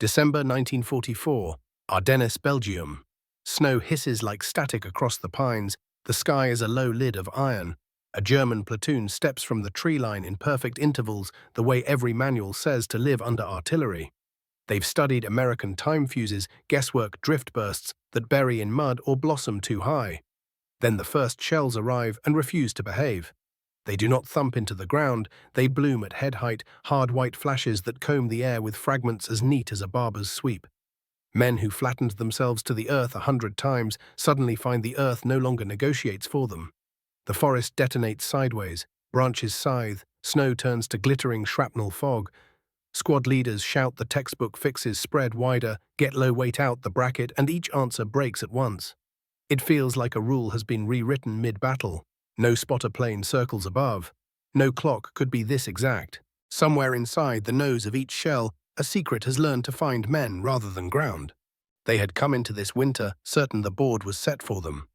December 1944, Ardennes, Belgium. Snow hisses like static across the pines. The sky is a low lid of iron. A German platoon steps from the tree line in perfect intervals, the way every manual says to live under artillery. They've studied American time-fuzes, guesswork drift bursts that bury in mud or blossom too high. Then the first shells arrive and refuse to behave. They do not thump into the ground, they bloom at head height, hard white flashes that comb the air with fragments as neat as a barber's sweep. Men who flattened themselves to the earth 100 times suddenly find the earth no longer negotiates for them. The forest detonates sideways, branches scythe, snow turns to glittering shrapnel fog. Squad leaders shout the textbook fixes spread wider, get low weight out the bracket, and each answer breaks at once. It feels like a rule has been rewritten mid-battle. No spotter plane circles above. No clock could be this exact. Somewhere inside the nose of each shell, a secret has learned to find men rather than ground. They had come into this winter certain the board was set for them.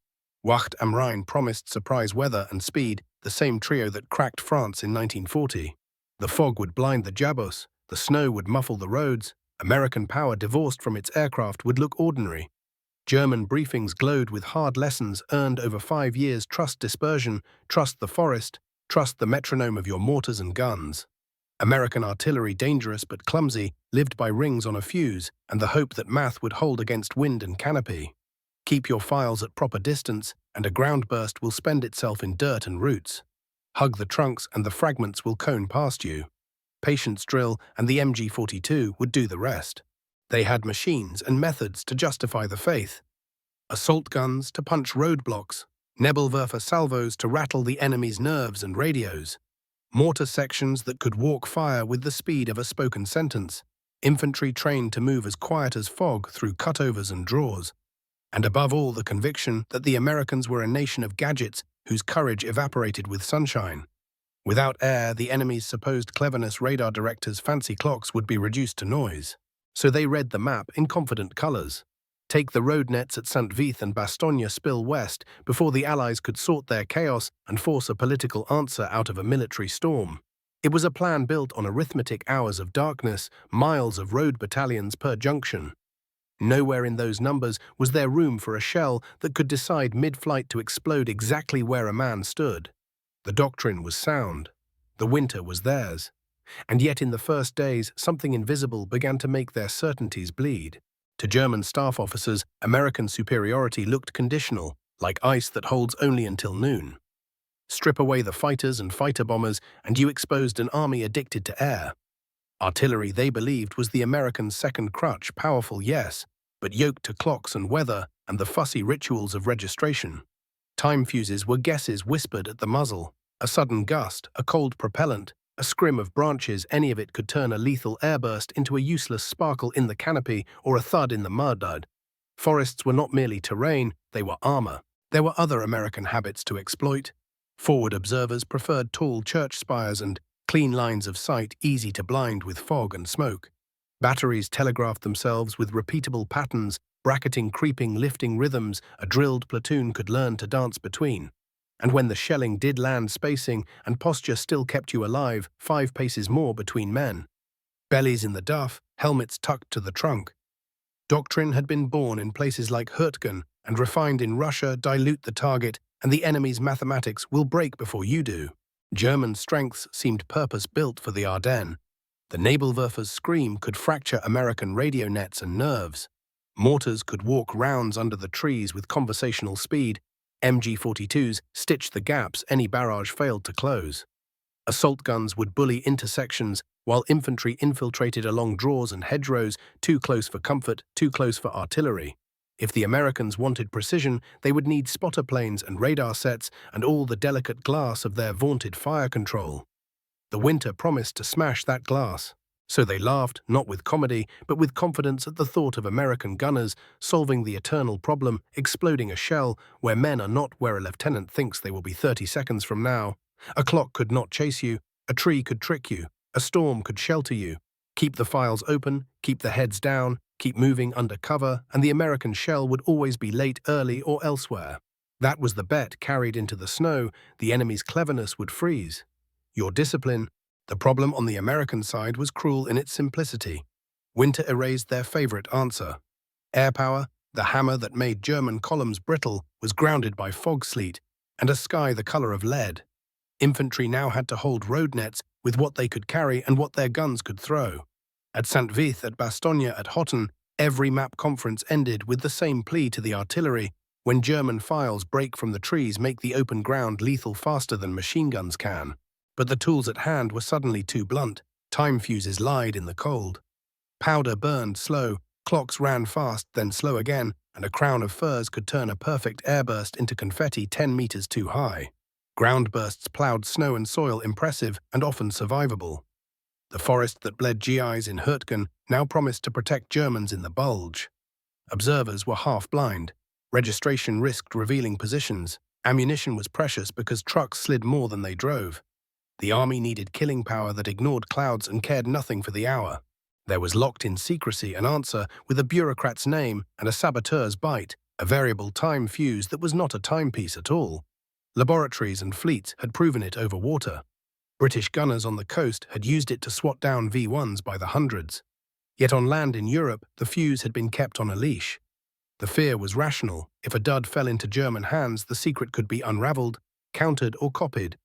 Wacht am Rhein promised surprise weather and speed, the same trio that cracked France in 1940. The fog would blind the jabos, the snow would muffle the roads, American power divorced from its aircraft would look ordinary. German briefings glowed with hard lessons earned over 5 years: trust dispersion, trust the forest, trust the metronome of your mortars and guns. American artillery, dangerous but clumsy, lived by rings on a fuse and the hope that math would hold against wind and canopy. Keep your files at proper distance, and a ground burst will spend itself in dirt and roots. Hug the trunks and the fragments will cone past you. Patience drill and the MG-42 would do the rest. They had machines and methods to justify the faith. Assault guns to punch roadblocks, Nebelwerfer salvos to rattle the enemy's nerves and radios, mortar sections that could walk fire with the speed of a spoken sentence, infantry trained to move as quiet as fog through cutovers and draws, and above all the conviction that the Americans were a nation of gadgets whose courage evaporated with sunshine. Without air, the enemy's supposed cleverness radar directors' fancy clocks would be reduced to noise. So they read the map in confident colors. Take the road nets at St. Vith and Bastogne spill west before the Allies could sort their chaos and force a political answer out of a military storm. It was a plan built on arithmetic hours of darkness, miles of road battalions per junction. Nowhere in those numbers was there room for a shell that could decide mid-flight to explode exactly where a man stood. The doctrine was sound. The winter was theirs. And yet in the first days, something invisible began to make their certainties bleed. To German staff officers, American superiority looked conditional, like ice that holds only until noon. Strip away the fighters and fighter bombers, and you exposed an army addicted to air. Artillery, they believed, was the Americans' second crutch, powerful, yes, but yoked to clocks and weather and the fussy rituals of registration. Time-fuzes were guesses whispered at the muzzle. A sudden gust, a cold propellant, a scrim of branches, any of it could turn a lethal airburst into a useless sparkle in the canopy or a thud in the mud. Forests were not merely terrain, they were armor. There were other American habits to exploit. Forward observers preferred tall church spires and clean lines of sight easy to blind with fog and smoke. Batteries telegraphed themselves with repeatable patterns, bracketing creeping, lifting rhythms a drilled platoon could learn to dance between. And when the shelling did land, spacing and posture still kept you alive, 5 paces more between men. Bellies in the duff, helmets tucked to the trunk. Doctrine had been born in places like Hopkins and refined in Russia: dilute the target, and the enemy's mathematics will break before you do. German strengths seemed purpose-built for the Ardennes. The Nebelwerfer's scream could fracture American radio nets and nerves. Mortars could walk rounds under the trees with conversational speed. MG-42s stitched the gaps any barrage failed to close. Assault guns would bully intersections, while infantry infiltrated along draws and hedgerows, too close for comfort, too close for artillery. If the Americans wanted precision, they would need spotter planes and radar sets and all the delicate glass of their vaunted fire control. The winter promised to smash that glass. So they laughed, not with comedy, but with confidence at the thought of American gunners solving the eternal problem, exploding a shell where men are not where a lieutenant thinks they will be 30 seconds from now. A clock could not chase you, a tree could trick you, a storm could shelter you. Keep the files open, keep the heads down, keep moving under cover, and the American shell would always be late, early, or elsewhere. That was the bet carried into the snow. The enemy's cleverness would freeze. Your discipline. The problem on the American side was cruel in its simplicity. Winter erased their favorite answer. Airpower, the hammer that made German columns brittle, was grounded by fog sleet and a sky the color of lead. Infantry now had to hold road nets with what they could carry and what their guns could throw. At St. Vith, at Bastogne, at Hopkins, every map conference ended with the same plea to the artillery: when German files break from the trees, make the open ground lethal faster than machine guns can. But the tools at hand were suddenly too blunt. Time-fuzes lied in the cold. Powder burned slow, clocks ran fast, then slow again, and a crown of furs could turn a perfect airburst into confetti 10 meters too high. Ground bursts plowed snow and soil, impressive and often survivable. The forest that bled GIs in Hopkins now promised to protect Germans in the Bulge. Observers were half-blind. Registration risked revealing positions. Ammunition was precious because trucks slid more than they drove. The army needed killing power that ignored clouds and cared nothing for the hour. There was locked-in secrecy, an answer with a bureaucrat's name and a saboteur's bite, a variable time fuse that was not a timepiece at all. Laboratories and fleets had proven it over water. British gunners on the coast had used it to swat down V1s by the hundreds. Yet on land in Europe, the fuse had been kept on a leash. The fear was rational. If a dud fell into German hands, the secret could be unraveled, countered or copied.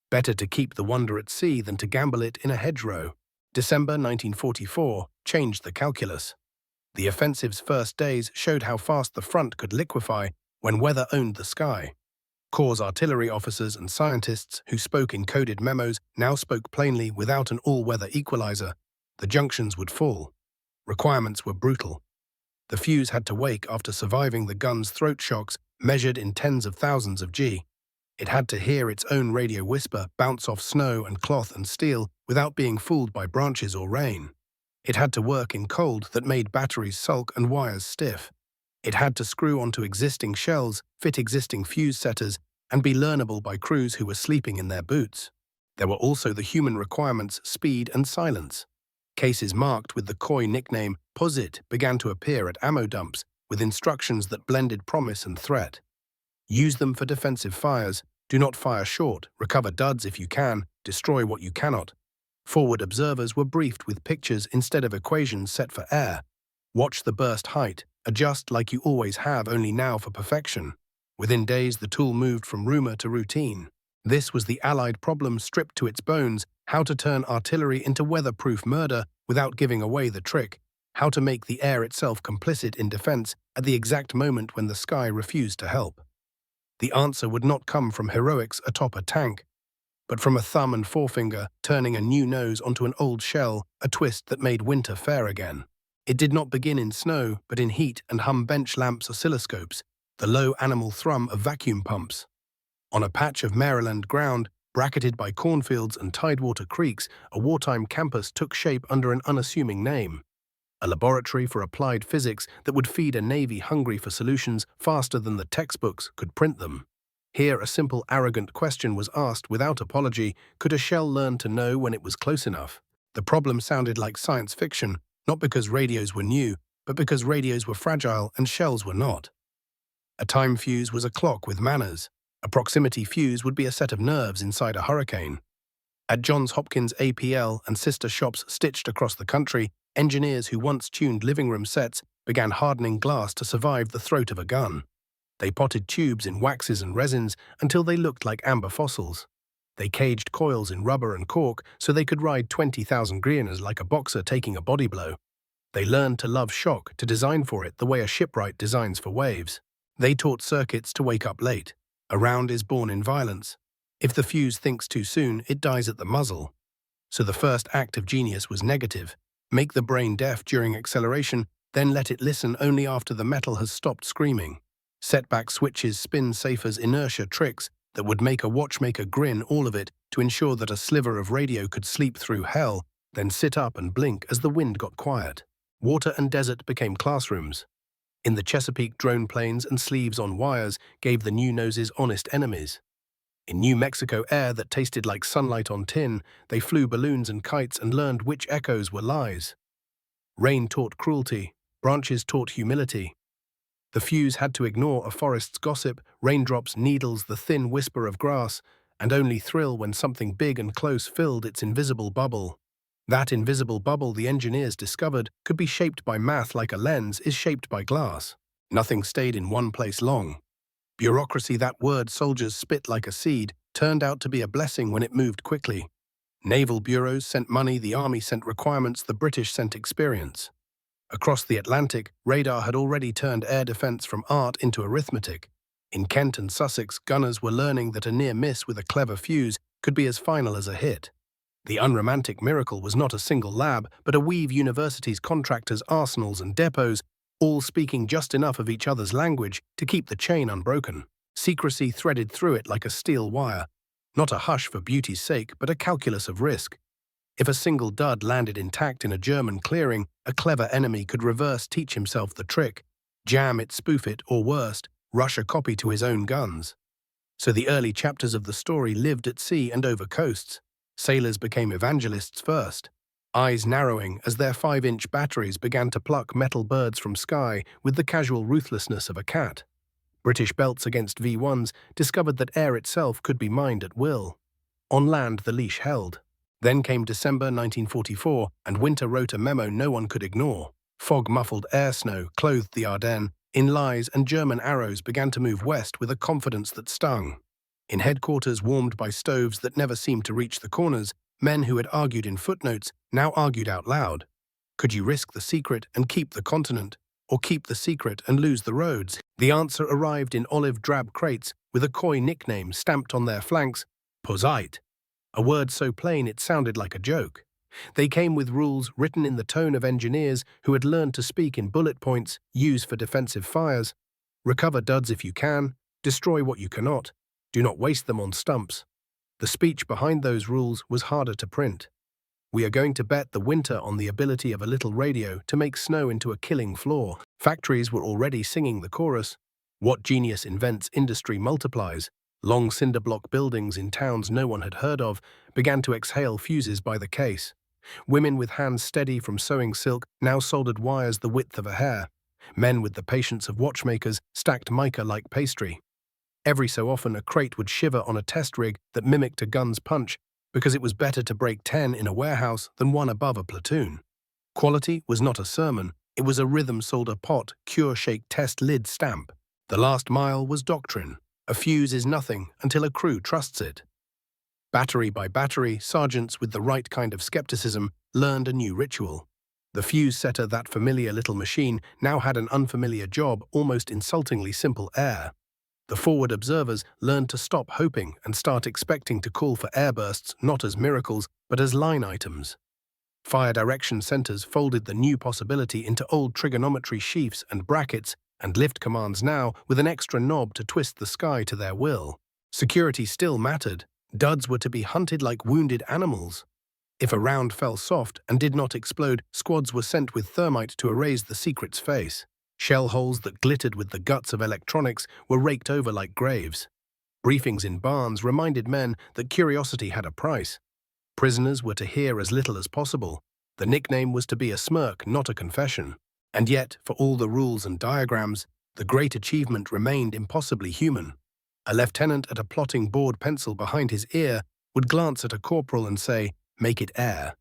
Better to keep the wonder at sea than to gamble it in a hedgerow. December 1944 changed the calculus. The offensive's first days showed how fast the front could liquefy when weather owned the sky. Corps artillery officers and scientists who spoke in coded memos now spoke plainly without an all-weather equalizer. The junctions would fall. Requirements were brutal. The fuse had to wake after surviving the gun's throat shocks measured in tens of thousands of G. It had to hear its own radio whisper bounce off snow and cloth and steel without being fooled by branches or rain. It had to work in cold that made batteries sulk and wires stiff. It had to screw onto existing shells, fit existing fuse setters, and be learnable by crews who were sleeping in their boots. There were also the human requirements: speed and silence. Cases marked with the coy nickname "Posit" began to appear at ammo dumps with instructions that blended promise and threat. Use them for defensive fires. Do not fire short. Recover duds if you can. Destroy what you cannot. Forward observers were briefed with pictures instead of equations set for air. Watch the burst height. Adjust like you always have, only now for perfection. Within days, the tool moved from rumor to routine. This was the Allied problem stripped to its bones: how to turn artillery into weatherproof murder without giving away the trick, how to make the air itself complicit in defense at the exact moment when the sky refused to help. The answer would not come from heroics atop a tank, but from a thumb and forefinger turning a new nose onto an old shell, a twist that made winter fair again. It did not begin in snow, but in heat and hum bench lamps, oscilloscopes, the low animal thrum of vacuum pumps. On a patch of Maryland ground, bracketed by cornfields and tidewater creeks, a wartime campus took shape under an unassuming name. A laboratory for applied physics that would feed a navy hungry for solutions faster than the textbooks could print them. Here a simple, arrogant question was asked without apology: could a shell learn to know when it was close enough? The problem sounded like science fiction, not because radios were new, but because radios were fragile and shells were not. A time fuse was a clock with manners. A proximity fuse would be a set of nerves inside a hurricane. At Johns Hopkins APL and sister shops stitched across the country, engineers who once tuned living room sets began hardening glass to survive the throat of a gun. They potted tubes in waxes and resins until they looked like amber fossils. They caged coils in rubber and cork so they could ride 20,000 greeners like a boxer taking a body blow. They learned to love shock, to design for it the way a shipwright designs for waves. They taught circuits to wake up late. A round is born in violence. If the fuse thinks too soon, it dies at the muzzle. So the first act of genius was negative. Make the brain deaf during acceleration, then let it listen only after the metal has stopped screaming. Setback switches, spin safers, inertia tricks that would make a watchmaker grin, all of it to ensure that a sliver of radio could sleep through hell, then sit up and blink as the wind got quiet. Water and desert became classrooms. In the Chesapeake, drone planes and sleeves on wires gave the new noses honest enemies. In New Mexico air that tasted like sunlight on tin, they flew balloons and kites and learned which echoes were lies. Rain taught cruelty, branches taught humility. The fuse had to ignore a forest's gossip, raindrops, needles, the thin whisper of grass, and only thrill when something big and close filled its invisible bubble. That invisible bubble the engineers discovered could be shaped by math like a lens is shaped by glass. Nothing stayed in one place long. Bureaucracy, that word soldiers spit like a seed, turned out to be a blessing when it moved quickly. Naval bureaus sent money, the army sent requirements, the British sent experience. Across the Atlantic, radar had already turned air defense from art into arithmetic. In Kent and Sussex, gunners were learning that a near miss with a clever fuse could be as final as a hit. The unromantic miracle was not a single lab, but a weave universities, contractors, arsenals, and depots, all speaking just enough of each other's language to keep the chain unbroken. Secrecy threaded through it like a steel wire, not a hush for beauty's sake, but a calculus of risk. If a single dud landed intact in a German clearing, a clever enemy could reverse teach himself the trick, jam it, spoof it, or worst, rush a copy to his own guns. So the early chapters of the story lived at sea and over coasts. Sailors became evangelists first, eyes narrowing as their 5-inch batteries began to pluck metal birds from sky with the casual ruthlessness of a cat. British belts against V1s discovered that air itself could be mined at will. On land, the leash held. Then came December 1944, and winter wrote a memo no one could ignore. Fog-muffled air snow clothed the Ardennes in lies, and German arrows began to move west with a confidence that stung. In headquarters warmed by stoves that never seemed to reach the corners, men who had argued in footnotes now argued out loud. Could you risk the secret and keep the continent, or keep the secret and lose the roads? The answer arrived in olive-drab crates with a coy nickname stamped on their flanks, Posite, a word so plain it sounded like a joke. They came with rules written in the tone of engineers who had learned to speak in bullet points, use for defensive fires. Recover duds if you can, destroy what you cannot, do not waste them on stumps. The speech behind those rules was harder to print. We are going to bet the winter on the ability of a little radio to make snow into a killing flaw. Factories were already singing the chorus. What genius invents, industry multiplies. Long cinder block buildings in towns no one had heard of began to exhale fuses by the case. Women with hands steady from sewing silk now soldered wires the width of a hair. Men with the patience of watchmakers stacked mica like pastry. Every so often a crate would shiver on a test rig that mimicked a gun's punch, because it was better to break 10 in a warehouse than one above a platoon. Quality was not a sermon, it was a rhythm solder pot, cure shake test lid stamp. The last mile was doctrine. A fuse is nothing until a crew trusts it. Battery by battery, sergeants with the right kind of skepticism learned a new ritual. The fuse setter, that familiar little machine, now had an unfamiliar job, almost insultingly simple: air. The forward observers learned to stop hoping and start expecting to call for airbursts not as miracles, but as line items. Fire direction centers folded the new possibility into old trigonometry sheafs and brackets, and lift commands now with an extra knob to twist the sky to their will. Security still mattered. Duds were to be hunted like wounded animals. If a round fell soft and did not explode, squads were sent with thermite to erase the secret's face. Shell holes that glittered with the guts of electronics were raked over like graves. Briefings in barns reminded men that curiosity had a price. Prisoners were to hear as little as possible. The nickname was to be a smirk, not a confession. And yet, for all the rules and diagrams, the great achievement remained impossibly human. A lieutenant at a plotting board pencil behind his ear would glance at a corporal and say, "Make it air."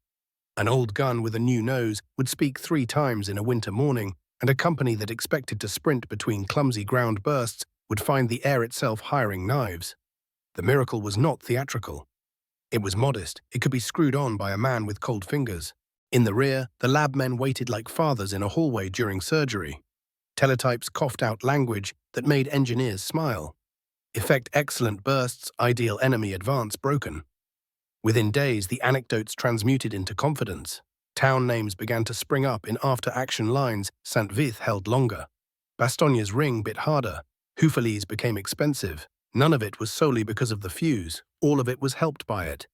An old gun with a new nose would speak 3 times in a winter morning, and a company that expected to sprint between clumsy ground bursts would find the air itself hiring knives. The miracle was not theatrical. It was modest. It could be screwed on by a man with cold fingers. In the rear, the lab men waited like fathers in a hallway during surgery. Teletypes coughed out language that made engineers smile. Effect excellent bursts, ideal enemy advance broken. Within days, the anecdotes transmuted into confidence. Town names began to spring up in after-action lines. St. Vith held longer. Bastogne's ring bit harder. Houffalize became expensive. None of it was solely because of the fuse. All of it was helped by it.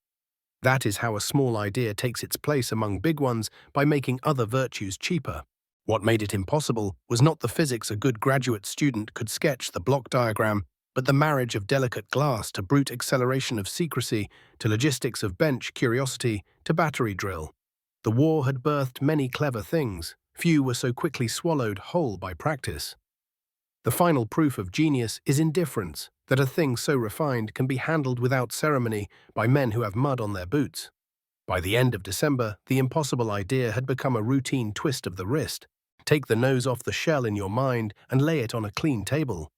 That is how a small idea takes its place among big ones, by making other virtues cheaper. What made it impossible was not the physics a good graduate student could sketch, the block diagram, but the marriage of delicate glass to brute acceleration of secrecy, to logistics of bench curiosity, to battery drill. The war had birthed many clever things. Few were so quickly swallowed whole by practice. The final proof of genius is indifference, that a thing so refined can be handled without ceremony by men who have mud on their boots. By the end of December, the impossible idea had become a routine twist of the wrist. Take the nose off the shell in your mind and lay it on a clean table.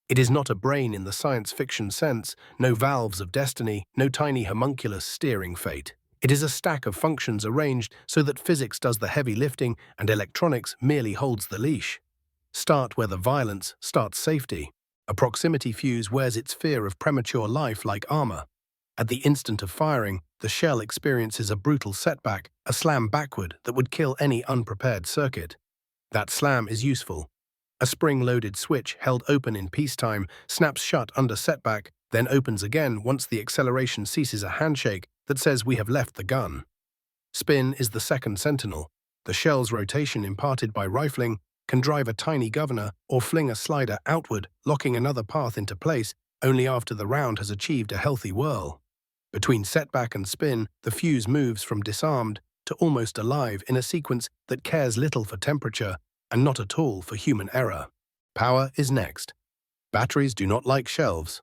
It is not a brain in the science fiction sense, no valves of destiny, no tiny homunculus steering fate. It is a stack of functions arranged so that physics does the heavy lifting and electronics merely holds the leash. Start where the violence starts safety. A proximity fuse wears its fear of premature life like armor. At the instant of firing, the shell experiences a brutal setback, a slam backward that would kill any unprepared circuit. That slam is useful. A spring-loaded switch held open in peacetime snaps shut under setback, then opens again once the acceleration ceases, a handshake that says we have left the gun. Spin is the second sentinel. The shell's rotation imparted by rifling can drive a tiny governor or fling a slider outward, locking another path into place only after the round has achieved a healthy whirl. Between setback and spin, the fuse moves from disarmed to almost alive in a sequence that cares little for temperature and not at all for human error. Power is next. Batteries do not like shelves.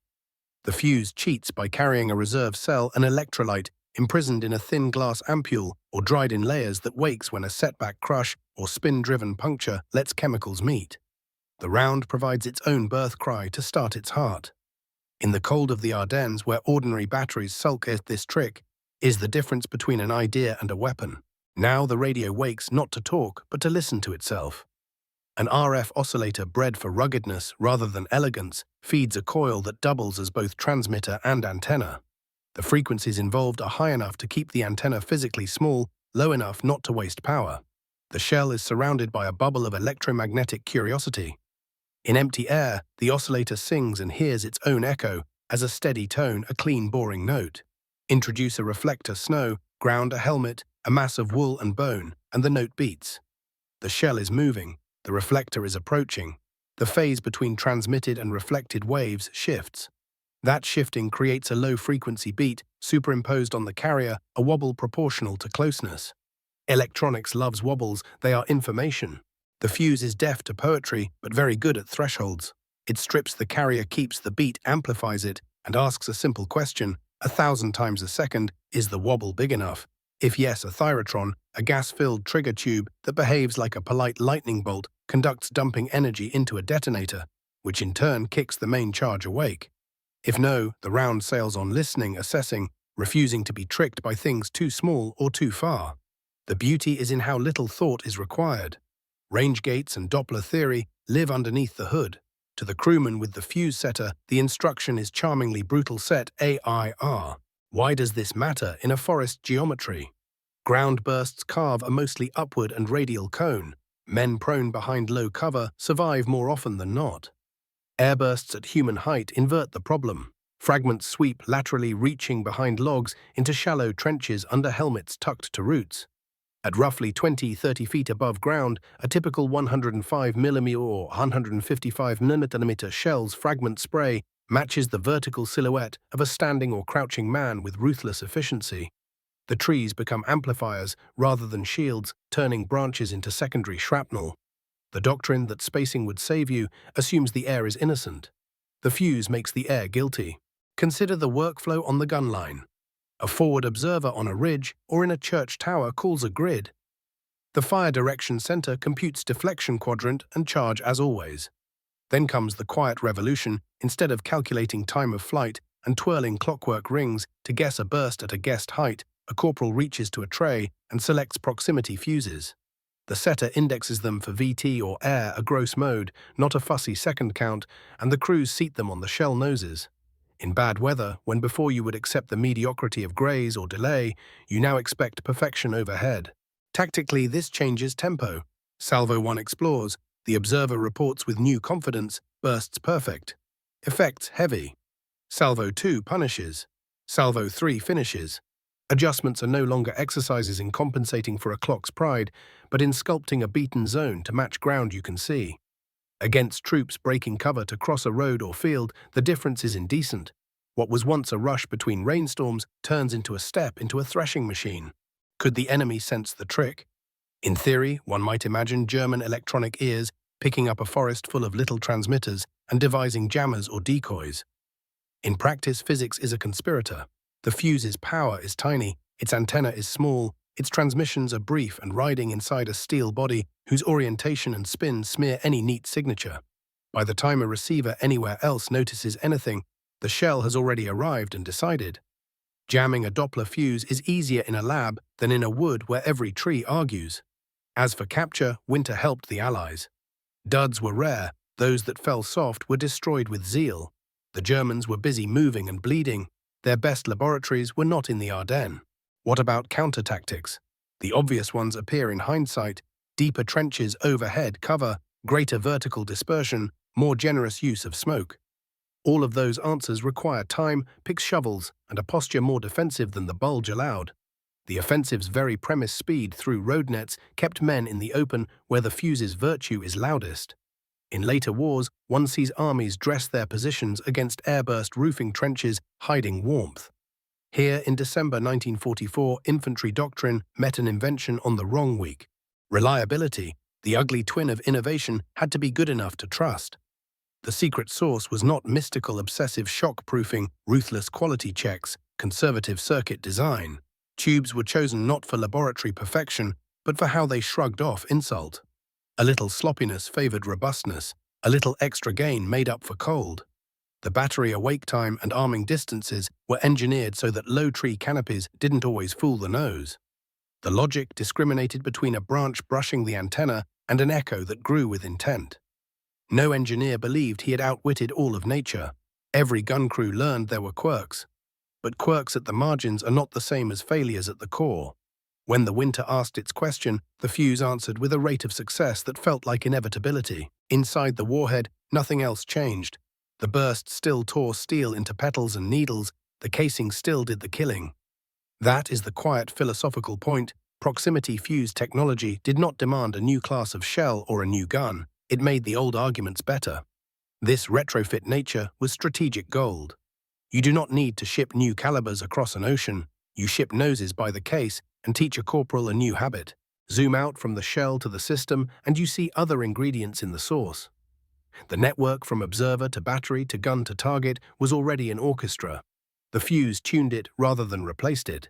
The fuse cheats by carrying a reserve cell, an electrolyte, imprisoned in a thin glass ampule or dried in layers that wakes when a setback crush or spin-driven puncture lets chemicals meet. The round provides its own birth cry to start its heart. In the cold of the Ardennes, where ordinary batteries sulk at this trick, is the difference between an idea and a weapon. Now the radio wakes not to talk, but to listen to itself. An RF oscillator bred for ruggedness rather than elegance feeds a coil that doubles as both transmitter and antenna. The frequencies involved are high enough to keep the antenna physically small, low enough not to waste power. The shell is surrounded by a bubble of electromagnetic curiosity. In empty air, the oscillator sings and hears its own echo as a steady tone, a clean, boring note. Introduce a reflector, snow, ground, a helmet, a mass of wool and bone, and the note beats. The shell is moving. The reflector is approaching. The phase between transmitted and reflected waves shifts. That shifting creates a low-frequency beat superimposed on the carrier, a wobble proportional to closeness. Electronics loves wobbles, they are information. The fuse is deaf to poetry, but very good at thresholds. It strips the carrier, keeps the beat, amplifies it, and asks a simple question, 1,000 times a second, is the wobble big enough? If yes, a thyrotron, a gas-filled trigger tube that behaves like a polite lightning bolt, conducts dumping energy into a detonator, which in turn kicks the main charge awake. If no, the round sails on listening, assessing, refusing to be tricked by things too small or too far. The beauty is in how little thought is required. Range gates and Doppler theory live underneath the hood. To the crewman with the fuse setter, the instruction is charmingly brutal: set AIR. Why does this matter in a forest geometry? Ground bursts carve a mostly upward and radial cone. Men prone behind low cover survive more often than not. Airbursts at human height invert the problem. Fragments sweep laterally, reaching behind logs into shallow trenches under helmets tucked to roots. At roughly 20-30 feet above ground, a typical 105mm or 155mm shell's fragment spray matches the vertical silhouette of a standing or crouching man with ruthless efficiency. The trees become amplifiers rather than shields, turning branches into secondary shrapnel. The doctrine that spacing would save you assumes the air is innocent. The fuse makes the air guilty. Consider the workflow on the gun line. A forward observer on a ridge or in a church tower calls a grid. The fire direction center computes deflection quadrant and charge as always. Then comes the quiet revolution. Instead of calculating time of flight and twirling clockwork rings to guess a burst at a guessed height, a corporal reaches to a tray and selects proximity fuses. The setter indexes them for VT or air, a gross mode, not a fussy second count, and the crews seat them on the shell noses. In bad weather, when before you would accept the mediocrity of graze or delay, you now expect perfection overhead. Tactically, this changes tempo. Salvo 1 explores, the observer reports with new confidence, bursts perfect. Effects heavy. Salvo 2 punishes. Salvo 3 finishes. Adjustments are no longer exercises in compensating for a clock's pride, but in sculpting a beaten zone to match ground you can see. Against troops breaking cover to cross a road or field, the difference is indecent. What was once a rush between rainstorms turns into a step into a threshing machine. Could the enemy sense the trick? In theory, one might imagine German electronic ears picking up a forest full of little transmitters and devising jammers or decoys. In practice, physics is a conspirator. The fuse's power is tiny, Its antenna is small, its transmissions are brief and riding inside a steel body whose orientation and spin smear any neat signature. By the time a receiver anywhere else notices anything, the shell has already arrived and decided. Jamming a Doppler fuse is easier in a lab than in a wood where every tree argues. As for capture, winter helped the Allies. Duds were rare, those that fell soft were destroyed with zeal. The Germans were busy moving and bleeding. Their best laboratories were not in the Ardennes. What about counter-tactics? The obvious ones appear in hindsight: deeper trenches, overhead cover, greater vertical dispersion, more generous use of smoke. All of those answers require time, pick shovels, and a posture more defensive than the Bulge allowed. The offensive's very premise, speed through road nets, kept men in the open where the fuse's virtue is loudest. In later wars, one sees armies dress their positions against airburst roofing trenches, hiding warmth. Here, in December 1944, infantry doctrine met an invention on the wrong week. Reliability, the ugly twin of innovation, had to be good enough to trust. The secret sauce was not mystical obsessive shock-proofing, ruthless quality checks, conservative circuit design. Tubes were chosen not for laboratory perfection, but for how they shrugged off insult. A little sloppiness favored robustness, a little extra gain made up for cold. The battery awake time and arming distances were engineered so that low tree canopies didn't always fool the nose. The logic discriminated between a branch brushing the antenna and an echo that grew with intent. No engineer believed he had outwitted all of nature. Every gun crew learned there were quirks. But quirks at the margins are not the same as failures at the core. When the winter asked its question, the fuse answered with a rate of success that felt like inevitability. Inside the warhead, nothing else changed. The burst still tore steel into petals and needles, the casing still did the killing. That is the quiet philosophical point. Proximity fuse technology did not demand a new class of shell or a new gun. It made the old arguments better. This retrofit nature was strategic gold. You do not need to ship new calibers across an ocean. You ship noses by the case and teach a corporal a new habit. Zoom out from the shell to the system and you see other ingredients in the sauce. The network from observer to battery to gun to target was already an orchestra. The fuse tuned it rather than replaced it.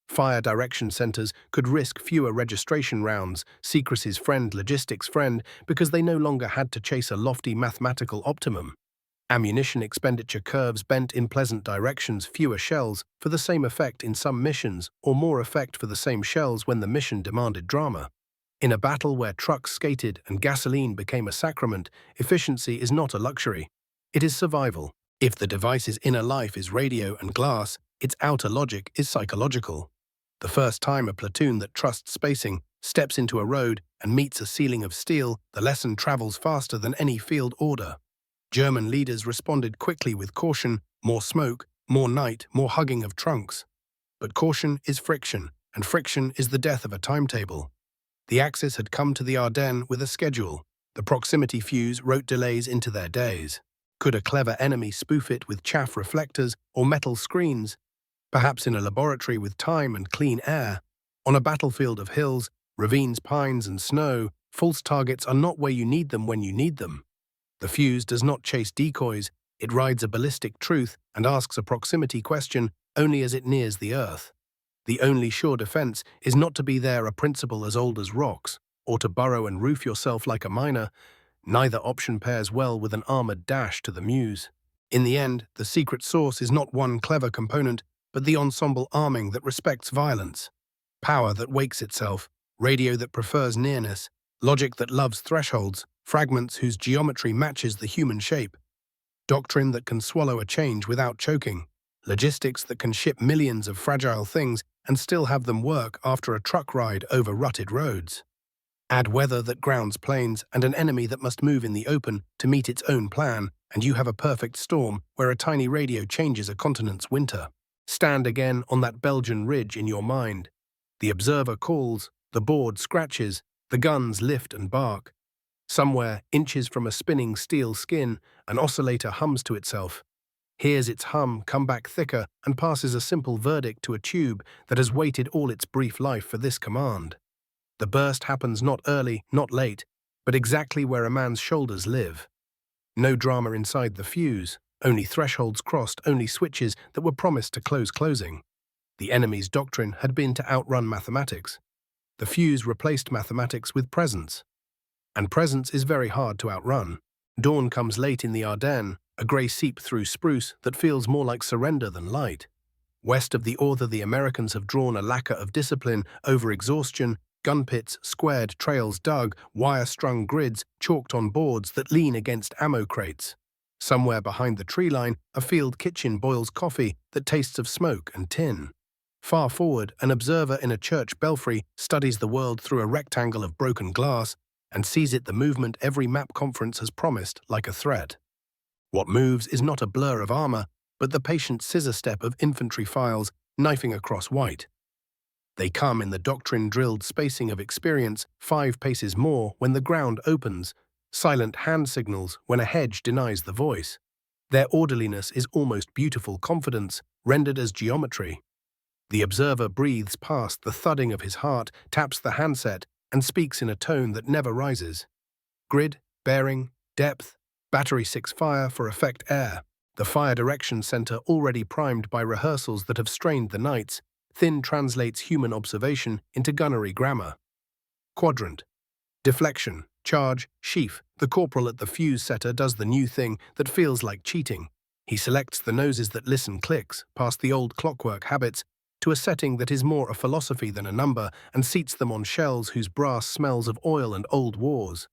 Fire direction centers could risk fewer registration rounds, secrecy's friend, logistics friend, because they no longer had to chase a lofty mathematical optimum. Ammunition expenditure curves bent in pleasant directions, fewer shells for the same effect in some missions, or more effect for the same shells when the mission demanded drama. In a battle where trucks skated and gasoline became a sacrament, efficiency is not a luxury. It is survival. If the device's inner life is radio and glass, its outer logic is psychological. The first time a platoon that trusts spacing steps into a road and meets a ceiling of steel, the lesson travels faster than any field order. German leaders responded quickly with caution: more smoke, more night, more hugging of trunks. But caution is friction, and friction is the death of a timetable. The Axis had come to the Ardennes with a schedule. The proximity fuse wrote delays into their days. Could a clever enemy spoof it with chaff reflectors or metal screens? Perhaps in a laboratory with time and clean air. On a battlefield of hills, ravines, pines, and snow, false targets are not where you need them when you need them. The fuse does not chase decoys, it rides a ballistic truth and asks a proximity question only as it nears the earth. The only sure defense is not to be there a principle as old as rocks, or to burrow and roof yourself like a miner. Neither option pairs well with an armored dash to the Meuse. In the end, the secret sauce is not one clever component, but the ensemble arming that respects violence. Power that wakes itself, radio that prefers nearness, logic that loves thresholds, fragments whose geometry matches the human shape, doctrine that can swallow a change without choking, logistics that can ship millions of fragile things and still have them work after a truck ride over rutted roads. Add weather that grounds planes and an enemy that must move in the open to meet its own plan, and you have a perfect storm where a tiny radio changes a continent's winter. Stand again on that Belgian ridge in your mind. The observer calls, the board scratches, the guns lift and bark. Somewhere, inches from a spinning steel skin, an oscillator hums to itself. Hears its hum come back thicker and passes a simple verdict to a tube that has waited all its brief life for this command. The burst happens not early, not late, but exactly where a man's shoulders live. No drama inside the fuse, only thresholds crossed, only switches that were promised to closing. The enemy's doctrine had been to outrun mathematics. The Fuze replaced mathematics with presence. And presence is very hard to outrun. Dawn comes late in the Ardennes, a grey seep-through spruce that feels more like surrender than light. West of the Orther, the Americans have drawn a lacquer of discipline over exhaustion, gun pits, squared trails dug, wire-strung grids chalked on boards that lean against ammo crates. Somewhere behind the tree line, a field kitchen boils coffee that tastes of smoke and tin. Far forward, an observer in a church belfry studies the world through a rectangle of broken glass and sees it the movement every map conference has promised like a threat. What moves is not a blur of armor, but the patient scissor step of infantry files knifing across white. They come in the doctrine-drilled spacing of experience 5 paces more when the ground opens, silent hand signals when a hedge denies the voice. Their orderliness is almost beautiful confidence, rendered as geometry. The observer breathes past the thudding of his heart, taps the handset, and speaks in a tone that never rises. Grid, bearing, depth, battery 6 fire for effect air. The fire direction center already primed by rehearsals that have strained the nights, Thin translates human observation into gunnery grammar. Quadrant. Deflection, charge, sheaf. The corporal at the Fuze setter does the new thing that feels like cheating. He selects the noses that listen clicks, past the old clockwork habits, to a setting that is more a philosophy than a number, and seats them on shells whose brass smells of oil and old wars.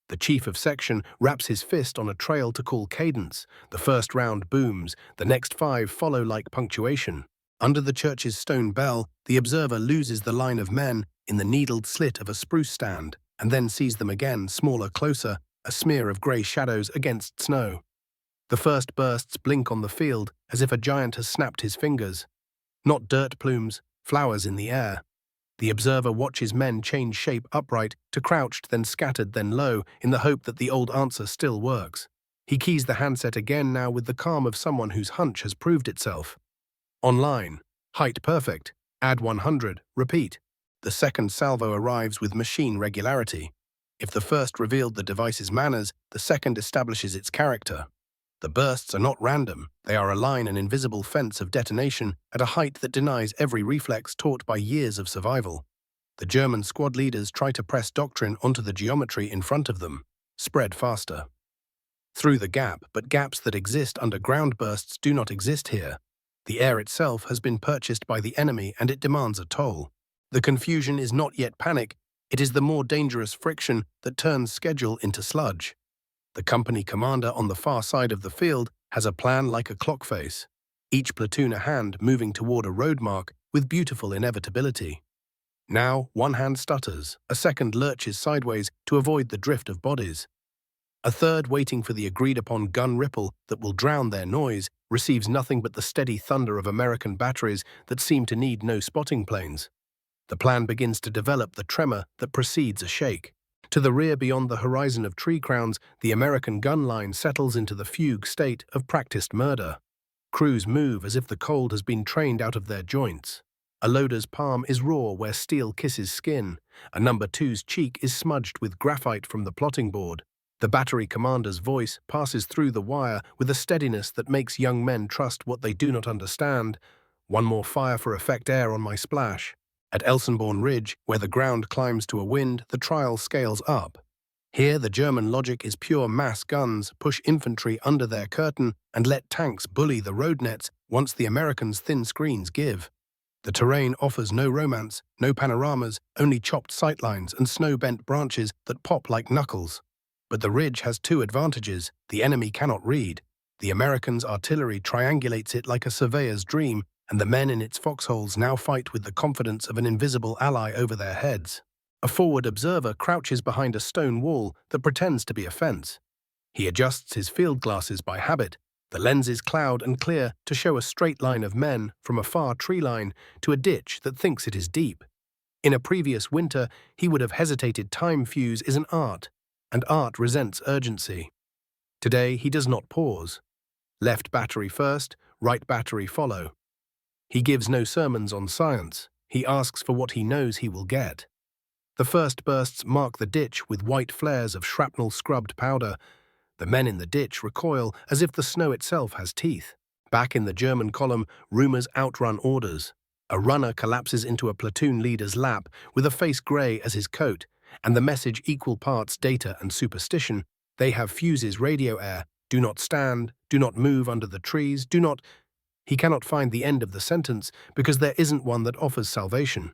The chief of section wraps his fist on a trail to call cadence. The first round booms, the next 5 follow like punctuation. Under the church's stone bell, the observer loses the line of men in the needled slit of a spruce stand, and then sees them again, smaller, closer, a smear of grey shadows against snow. The first bursts blink on the field as if a giant has snapped his fingers. Not dirt plumes, flowers in the air. The observer watches men change shape upright to crouched, then scattered, then low, in the hope that the old answer still works. He keys the handset again, now with the calm of someone whose hunch has proved itself. Online. Height perfect. Add 100. Repeat. The second salvo arrives with machine regularity. If the first revealed the device's manners, the second establishes its character. The bursts are not random. They are a line, an invisible fence of detonation at a height that denies every reflex taught by years of survival. The German squad leaders try to press doctrine onto the geometry in front of them. Spread faster. Through the gap, but gaps that exist under ground bursts do not exist here. The air itself has been purchased by the enemy and it demands a toll. The confusion is not yet panic, it is the more dangerous friction that turns schedule into sludge. The company commander on the far side of the field has a plan like a clock face, each platoon a hand moving toward a road mark with beautiful inevitability. Now, one hand stutters, a second lurches sideways to avoid the drift of bodies. A third, waiting for the agreed-upon gun ripple that will drown their noise, receives nothing but the steady thunder of American batteries that seem to need no spotting planes. The plan begins to develop the tremor that precedes a shake. To the rear, beyond the horizon of tree crowns, the American gun line settles into the fugue state of practiced murder. Crews move as if the cold has been trained out of their joints. A loader's palm is raw where steel kisses skin. A number 2's cheek is smudged with graphite from the plotting board. The battery commander's voice passes through the wire with a steadiness that makes young men trust what they do not understand. One more fire for effect air on my splash. At Elsenborn Ridge, where the ground climbs to a wind, the trial scales up. Here, the German logic is pure mass guns, push infantry under their curtain, and let tanks bully the road nets once the Americans' thin screens give. The terrain offers no romance, no panoramas, only chopped sightlines and snow-bent branches that pop like knuckles. But the ridge has 2 advantages the enemy cannot read. The Americans' artillery triangulates it like a surveyor's dream, and the men in its foxholes now fight with the confidence of an invisible ally over their heads. A forward observer crouches behind a stone wall that pretends to be a fence. He adjusts his field glasses by habit. The lenses cloud and clear to show a straight line of men from a far tree line to a ditch that thinks it is deep. In a previous winter, he would have hesitated. Time-fuse is an art, and art resents urgency. Today, he does not pause. Left battery first, right battery follow. He gives no sermons on science. He asks for what he knows he will get. The first bursts mark the ditch with white flares of shrapnel-scrubbed powder. The men in the ditch recoil as if the snow itself has teeth. Back in the German column, rumors outrun orders. A runner collapses into a platoon leader's lap with a face grey as his coat, and the message equal parts data and superstition. They have Fuze's radio air. Do not stand, do not move under the trees, do not... He cannot find the end of the sentence because there isn't one that offers salvation.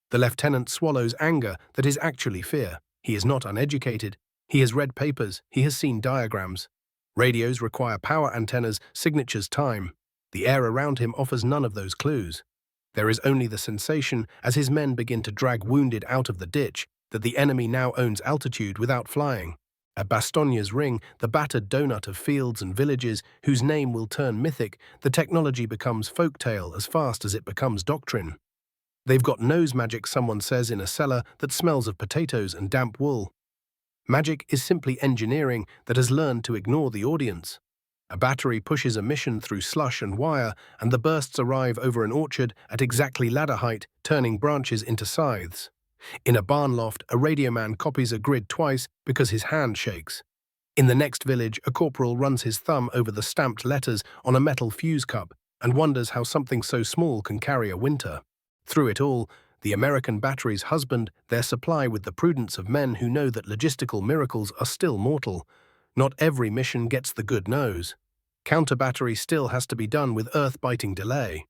The lieutenant swallows anger that is actually fear. He is not uneducated. He has read papers. He has seen diagrams. Radios require power antennas, signatures, time. The air around him offers none of those clues. There is only the sensation, as his men begin to drag wounded out of the ditch, that the enemy now owns altitude without flying. At Bastogne's ring, the battered donut of fields and villages whose name will turn mythic, the technology becomes folktale as fast as it becomes doctrine. They've got nose magic, someone says in a cellar, that smells of potatoes and damp wool. Magic is simply engineering that has learned to ignore the audience. A battery pushes a mission through slush and wire, and the bursts arrive over an orchard at exactly ladder height, turning branches into scythes. In a barn loft, a radio man copies a grid twice because his hand shakes. In the next village, a corporal runs his thumb over the stamped letters on a metal fuse cup and wonders how something so small can carry a winter. Through it all, the American batteries husband their supply with the prudence of men who know that logistical miracles are still mortal. Not every mission gets the good nose. Counter-battery still has to be done with earth-biting delay.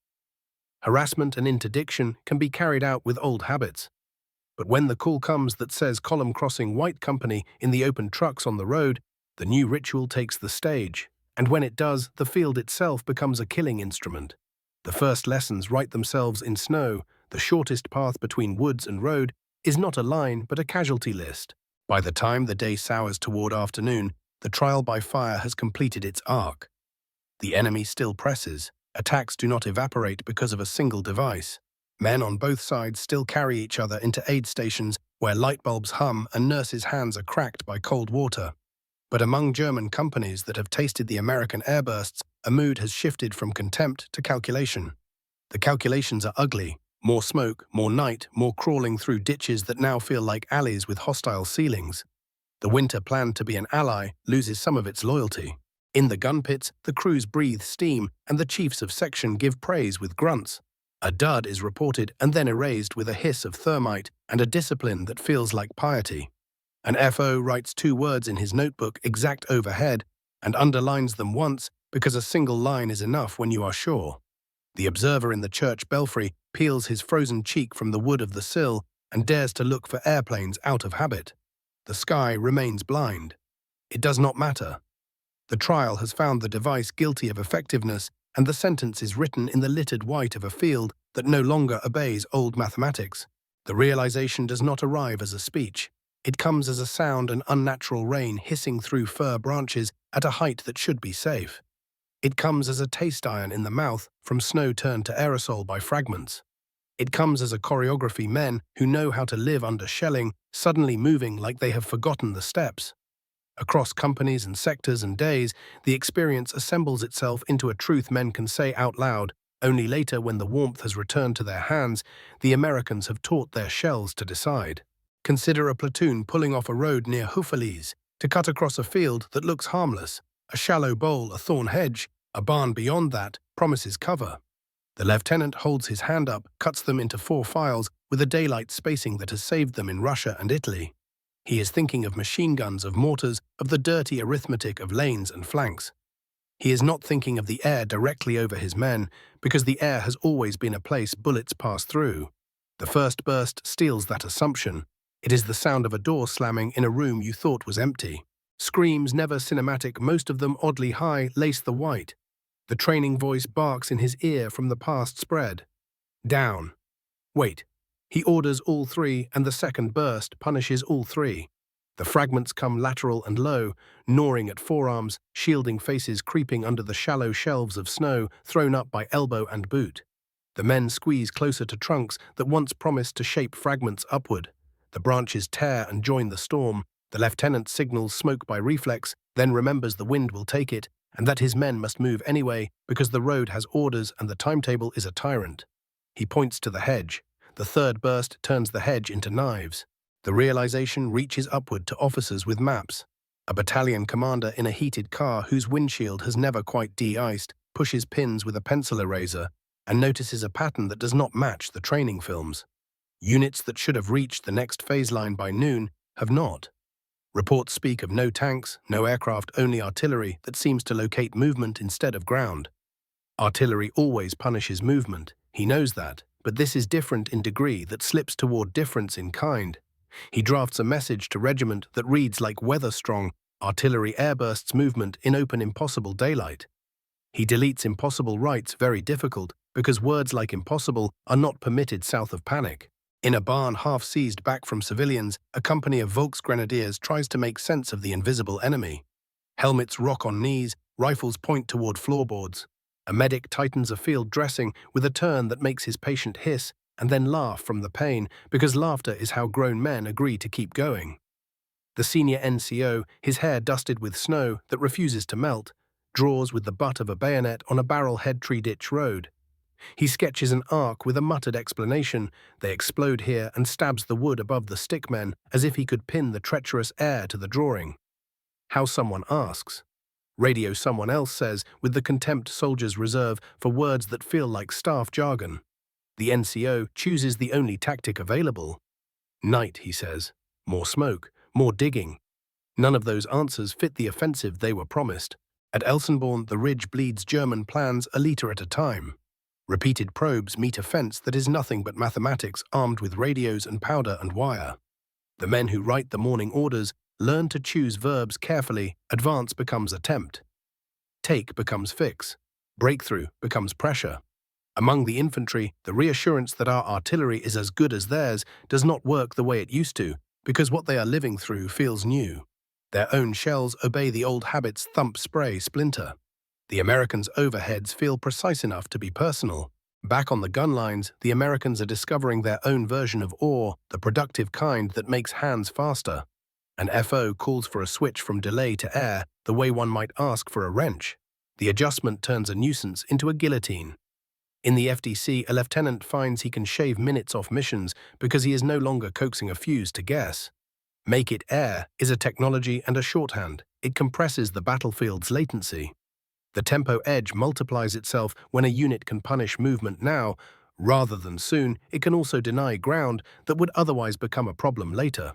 Harassment and interdiction can be carried out with old habits. But when the call comes that says column crossing white company in the open trucks on the road, the new ritual takes the stage. And when it does, the field itself becomes a killing instrument. The first lessons write themselves in snow. The shortest path between woods and road is not a line but a casualty list. By the time the day sours toward afternoon, the trial by fire has completed its arc. The enemy still presses. Attacks do not evaporate because of a single device. Men on both sides still carry each other into aid stations where light bulbs hum and nurses' hands are cracked by cold water. But among German companies that have tasted the American airbursts, a mood has shifted from contempt to calculation. The calculations are ugly. More smoke, more night, more crawling through ditches that now feel like alleys with hostile ceilings. The winter planned to be an ally loses some of its loyalty. In the gun pits, the crews breathe steam and the chiefs of section give praise with grunts. A dud is reported and then erased with a hiss of thermite and a discipline that feels like piety. An FO writes 2 words in his notebook exact overhead and underlines them once because a single line is enough when you are sure. The observer in the church belfry peels his frozen cheek from the wood of the sill and dares to look for airplanes out of habit. The sky remains blind. It does not matter. The trial has found the device guilty of effectiveness, and the sentence is written in the littered white of a field that no longer obeys old mathematics. The realization does not arrive as a speech. It comes as a sound and unnatural rain hissing through fir branches at a height that should be safe. It comes as a taste iron in the mouth from snow turned to aerosol by fragments. It comes as a choreography men who know how to live under shelling, suddenly moving like they have forgotten the steps. Across companies and sectors and days, the experience assembles itself into a truth men can say out loud. Only later, when the warmth has returned to their hands, the Americans have taught their shells to decide. Consider a platoon pulling off a road near Hopkins to cut across a field that looks harmless. A shallow bowl, a thorn hedge, a barn beyond that promises cover. The lieutenant holds his hand up, cuts them into 4 files with a daylight spacing that has saved them in Russia and Italy. He is thinking of machine guns, of mortars, of the dirty arithmetic of lanes and flanks. He is not thinking of the air directly over his men, because the air has always been a place bullets pass through. The first burst steals that assumption. It is the sound of a door slamming in a room you thought was empty. Screams, never cinematic, most of them oddly high, lace the white. The training voice barks in his ear from the past spread. Down. Wait. He orders all 3, and the second burst punishes all 3. The fragments come lateral and low, gnawing at forearms, shielding faces creeping under the shallow shelves of snow thrown up by elbow and boot. The men squeeze closer to trunks that once promised to shape fragments upward. The branches tear and join the storm. The lieutenant signals smoke by reflex, then remembers the wind will take it, and that his men must move anyway because the road has orders and the timetable is a tyrant. He points to the hedge. The third burst turns the hedge into knives. The realization reaches upward to officers with maps. A battalion commander in a heated car whose windshield has never quite de-iced pushes pins with a pencil eraser. and notices a pattern that does not match the training films. Units that should have reached the next phase line by noon have not. Reports speak of no tanks, no aircraft, only artillery that seems to locate movement instead of ground. Artillery always punishes movement, he knows that, but this is different in degree that slips toward difference in kind. He drafts a message to regiment that reads like weather-strong, artillery airbursts movement in open impossible daylight. He deletes impossible writes very difficult because words like impossible are not permitted south of panic. In a barn half seized back from civilians, a company of Volksgrenadiers tries to make sense of the invisible enemy. Helmets rock on knees, rifles point toward floorboards. A medic tightens a field dressing with a turn that makes his patient hiss and then laugh from the pain, because laughter is how grown men agree to keep going. The senior NCO, his hair dusted with snow that refuses to melt, draws with the butt of a bayonet on a barrel-head tree-ditch road. He sketches an arc with a muttered explanation. They explode here, and stabs the wood above the stickmen as if he could pin the treacherous air to the drawing. How someone asks. Radio someone else says, with the contempt soldiers reserve for words that feel like staff jargon. The NCO chooses the only tactic available. Night, he says. More smoke, more digging. None of those answers fit the offensive they were promised. At Elsenborn, the ridge bleeds German plans a liter at a time. Repeated probes meet a fence that is nothing but mathematics armed with radios and powder and wire. The men who write the morning orders learn to choose verbs carefully. Advance becomes attempt. Take becomes fix. Breakthrough becomes pressure. Among the infantry, the reassurance that our artillery is as good as theirs does not work the way it used to, because what they are living through feels new. Their own shells obey the old habits: thump, spray, splinter. The Americans' overheads feel precise enough to be personal. Back on the gun lines, the Americans are discovering their own version of awe, the productive kind that makes hands faster. An FO calls for a switch from delay to air, the way one might ask for a wrench. The adjustment turns a nuisance into a guillotine. In the FDC, a lieutenant finds he can shave minutes off missions because he is no longer coaxing a fuse to guess. Make it air is a technology and a shorthand. It compresses the battlefield's latency. The tempo edge multiplies itself when a unit can punish movement now. Rather than soon, it can also deny ground that would otherwise become a problem later.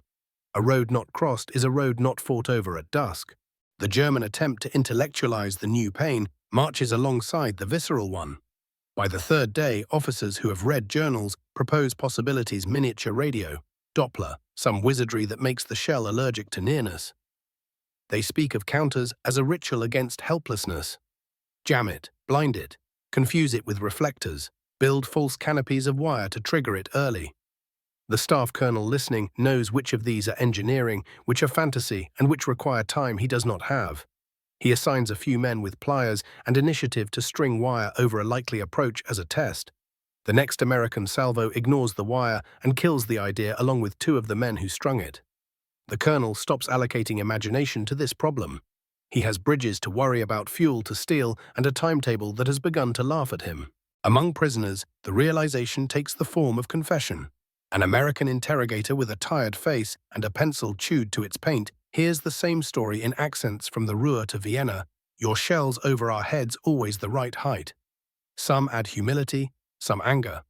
A road not crossed is a road not fought over at dusk. The German attempt to intellectualize the new pain marches alongside the visceral one. By the third day, officers who have read journals propose possibilities: miniature radio, Doppler, some wizardry that makes the shell allergic to nearness. They speak of counters as a ritual against helplessness. Jam it, blind it, confuse it with reflectors, build false canopies of wire to trigger it early. The staff colonel listening knows which of these are engineering, which are fantasy, and which require time he does not have. He assigns a few men with pliers and initiative to string wire over a likely approach as a test. The next American salvo ignores the wire and kills the idea along with two of the men who strung it. The colonel stops allocating imagination to this problem. He has bridges to worry about, fuel to steal, and a timetable that has begun to laugh at him. Among prisoners, the realization takes the form of confession. An American interrogator with a tired face and a pencil chewed to its paint hears the same story in accents from the Ruhr to Vienna. Your shells over our heads always the right height. Some add humility, some anger.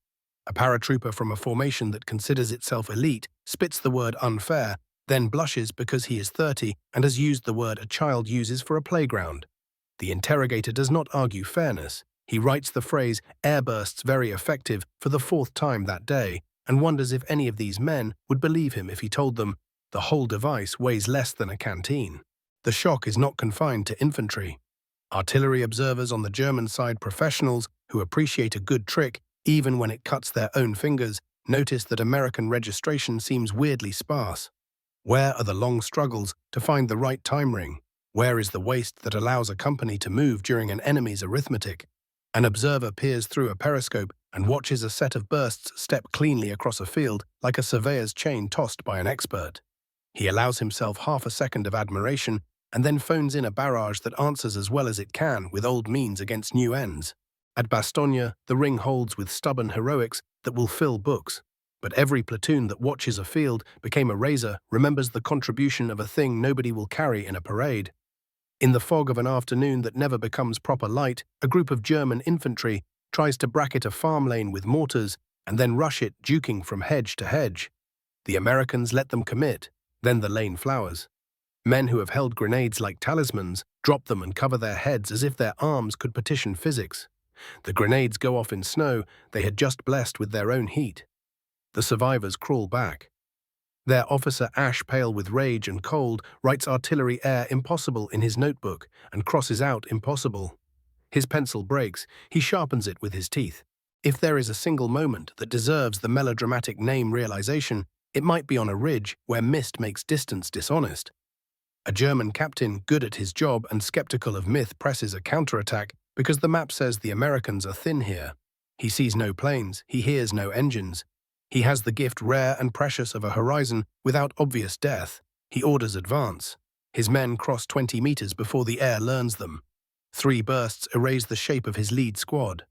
A paratrooper from a formation that considers itself elite spits the word unfair, then blushes because he is 30 and has used the word a child uses for a playground. The interrogator does not argue fairness. He writes the phrase airbursts very effective for the fourth time that day and wonders if any of these men would believe him if he told them the whole device weighs less than a canteen. The shock is not confined to infantry. Artillery observers on the German side, professionals who appreciate a good trick even when it cuts their own fingers, notice that American registration seems weirdly sparse. Where are the long struggles to find the right time ring? Where is the waste that allows a company to move during an enemy's arithmetic? An observer peers through a periscope and watches a set of bursts step cleanly across a field like a surveyor's chain tossed by an expert. He allows himself half a second of admiration and then phones in a barrage that answers as well as it can with old means against new ends. At Bastogne, the ring holds with stubborn heroics that will fill books. But every platoon that watches a field became a razor remembers the contribution of a thing nobody will carry in a parade. In the fog of an afternoon that never becomes proper light, a group of German infantry tries to bracket a farm lane with mortars, and then rush it, duking from hedge to hedge. The Americans let them commit, then the lane flowers. Men who have held grenades like talismans drop them and cover their heads as if their arms could petition physics. The grenades go off in snow they had just blessed with their own heat. The survivors crawl back. Their officer, ash pale with rage and cold, writes artillery air impossible in his notebook and crosses out impossible. His pencil breaks, he sharpens it with his teeth. If there is a single moment that deserves the melodramatic name realization, it might be on a ridge where mist makes distance dishonest. A German captain, good at his job and skeptical of myth, presses a counterattack because the map says the Americans are thin here. He sees no planes, he hears no engines. He has the gift rare and precious of a horizon without obvious death. He orders advance. His men cross 20 meters before the air learns them. 3 bursts erase the shape of his lead squad.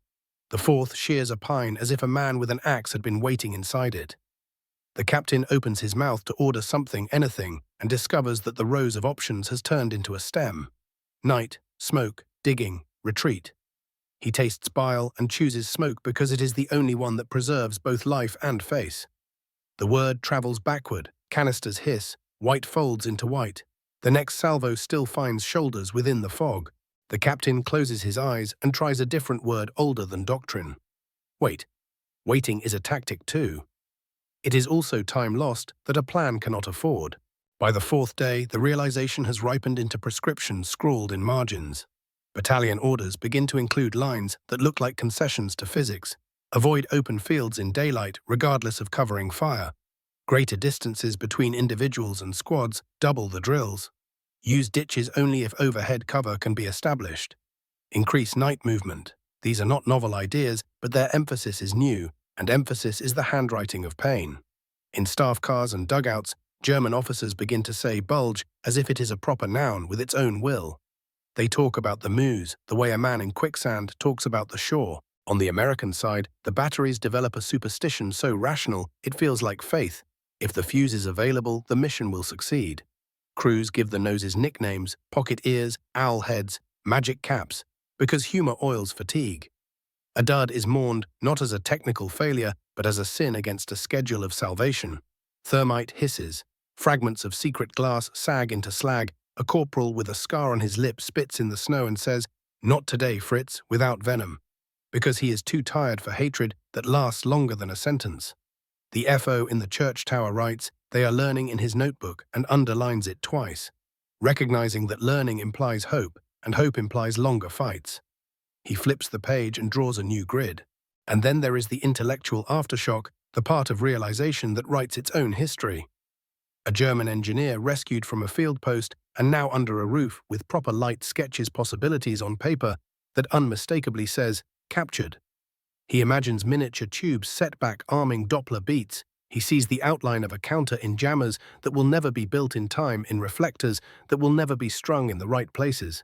The 4th shears a pine as if a man with an axe had been waiting inside it. The captain opens his mouth to order something, anything, and discovers that the rows of options has turned into a stem. Night, smoke, digging, retreat. He tastes bile and chooses smoke because it is the only one that preserves both life and face. The word travels backward, canisters hiss, white folds into white. The next salvo still finds shoulders within the fog. The captain closes his eyes and tries a different word older than doctrine. Wait. Waiting is a tactic too. It is also time lost that a plan cannot afford. By the 4th day, the realization has ripened into prescriptions scrawled in margins. Battalion orders begin to include lines that look like concessions to physics. Avoid open fields in daylight regardless of covering fire. Greater distances between individuals and squads double the drills. Use ditches only if overhead cover can be established. Increase night movement. These are not novel ideas, but their emphasis is new, and emphasis is the handwriting of pain. In staff cars and dugouts, German officers begin to say bulge as if it is a proper noun with its own will. They talk about the Meuse the way a man in quicksand talks about the shore. On the American side, the batteries develop a superstition so rational it feels like faith. If the fuse is available, the mission will succeed. Crews give the noses nicknames, pocket ears, owl heads, magic caps, because humor oils fatigue. A dud is mourned not as a technical failure, but as a sin against a schedule of salvation. Thermite hisses. Fragments of secret glass sag into slag. A corporal with a scar on his lip spits in the snow and says, "Not today, Fritz, without venom," because he is too tired for hatred that lasts longer than a sentence. The FO in the church tower writes, "They are learning" in his notebook and underlines it twice, recognizing that learning implies hope, and hope implies longer fights. He flips the page and draws a new grid. And then there is the intellectual aftershock, the part of realization that writes its own history. A German engineer rescued from a field post and now under a roof with proper light sketches possibilities on paper that unmistakably says, "Captured." He imagines miniature tubes set back arming Doppler beats. He sees the outline of a counter in jammers that will never be built in time, in reflectors that will never be strung in the right places.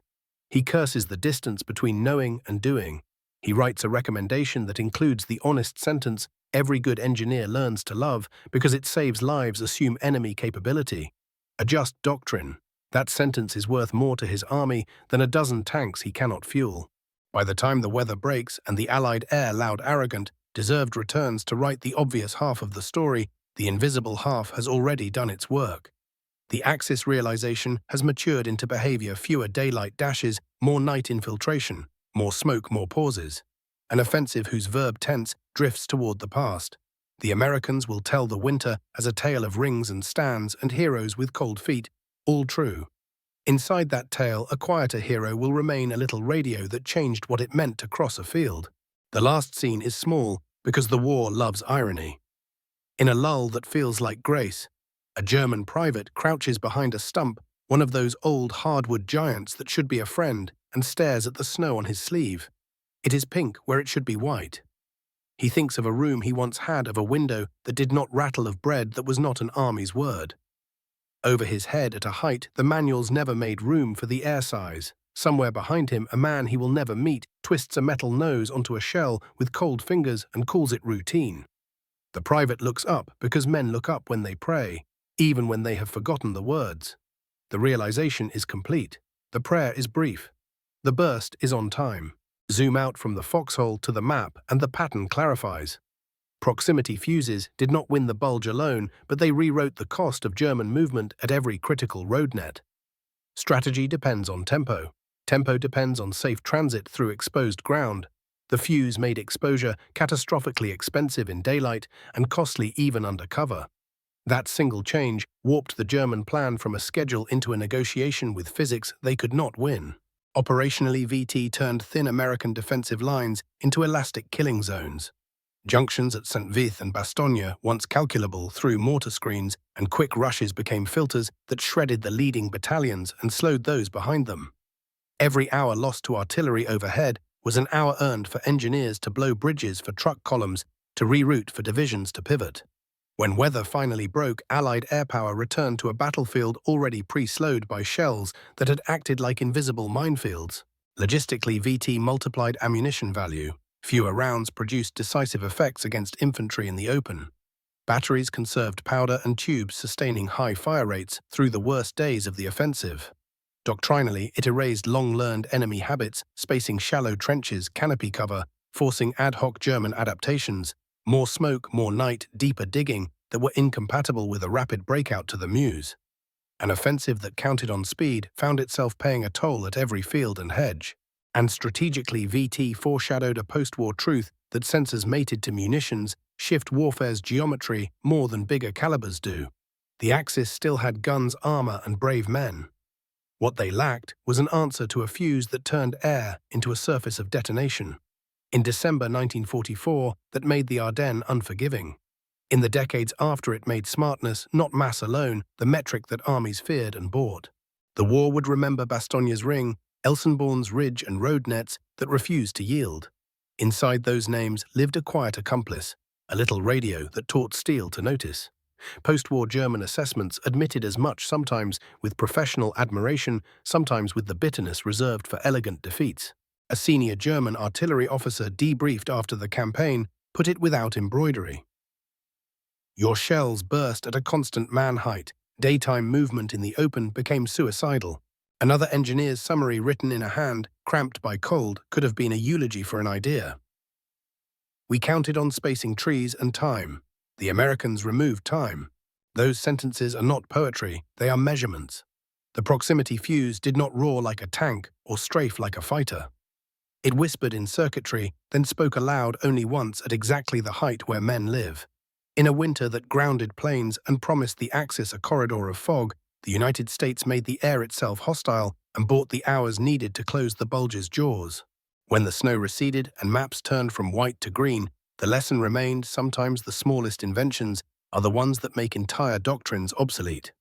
He curses the distance between knowing and doing. He writes a recommendation that includes the honest sentence, "Every good engineer learns to love because it saves lives, assume enemy capability." A just doctrine. That sentence is worth more to his army than a dozen tanks he cannot fuel. By the time the weather breaks and the Allied air loud arrogant, deserved returns to write the obvious half of the story, the invisible half has already done its work. The Axis realization has matured into behavior: fewer daylight dashes, more night infiltration, more smoke, more pauses. An offensive whose verb tense drifts toward the past. The Americans will tell the winter as a tale of rings and stands and heroes with cold feet, all true. Inside that tale, a quieter hero will remain: a little radio that changed what it meant to cross a field. The last scene is small because the war loves irony. In a lull that feels like grace, a German private crouches behind a stump, one of those old hardwood giants that should be a friend, and stares at the snow on his sleeve. It is pink where it should be white. He thinks of a room he once had, of a window that did not rattle, of bread that was not an army's word. Over his head at a height the manuals never made room for the air size. Somewhere behind him, a man he will never meet twists a metal nose onto a shell with cold fingers and calls it routine. The private looks up because men look up when they pray, even when they have forgotten the words. The realization is complete. The prayer is brief. The burst is on time. Zoom out from the foxhole to the map and the pattern clarifies. Proximity fuses did not win the Bulge alone, but they rewrote the cost of German movement at every critical road net. Strategy depends on tempo. Tempo depends on safe transit through exposed ground. The Fuze made exposure catastrophically expensive in daylight and costly even under cover. That single change warped the German plan from a schedule into a negotiation with physics they could not win. Operationally, Vith turned thin American defensive lines into elastic killing zones. Junctions at St. Vith and Bastogne, once calculable through mortar screens, and quick rushes became filters that shredded the leading battalions and slowed those behind them. Every hour lost to artillery overhead was an hour earned for engineers to blow bridges for truck columns, to reroute for divisions to pivot. When weather finally broke, Allied airpower returned to a battlefield already pre-slowed by shells that had acted like invisible minefields. Logistically, Vith multiplied ammunition value. Fewer rounds produced decisive effects against infantry in the open. Batteries conserved powder and tubes, sustaining high fire rates through the worst days of the offensive. Doctrinally, it erased long-learned enemy habits, spacing shallow trenches, canopy cover, forcing ad hoc German adaptations, more smoke, more night, deeper digging that were incompatible with a rapid breakout to the Meuse. An offensive that counted on speed found itself paying a toll at every field and hedge. And strategically, Vith foreshadowed a post-war truth that sensors mated to munitions shift warfare's geometry more than bigger calibers do. The Axis still had guns, armor, and brave men. What they lacked was an answer to a fuse that turned air into a surface of detonation. In December 1944, that made the Ardennes unforgiving. In the decades after, it made smartness, not mass alone, the metric that armies feared and bought. The war would remember Bastogne's ring, Elsenborn's ridge and road nets that refused to yield. Inside those names lived a quiet accomplice, a little radio that taught steel to notice. Post-war German assessments admitted as much, sometimes with professional admiration, sometimes with the bitterness reserved for elegant defeats. A senior German artillery officer debriefed after the campaign put it without embroidery. Your shells burst at a constant man height. Daytime movement in the open became suicidal. Another engineer's summary written in a hand, cramped by cold, could have been a eulogy for an idea. We counted on spacing trees and time. The Americans removed time. Those sentences are not poetry, they are measurements. The proximity fuse did not roar like a tank or strafe like a fighter. It whispered in circuitry, then spoke aloud only once at exactly the height where men live. In a winter that grounded planes and promised the Axis a corridor of fog, the United States made the air itself hostile and bought the hours needed to close the Bulge's jaws. When the snow receded and maps turned from white to green, the lesson remained: sometimes the smallest inventions are the ones that make entire doctrines obsolete.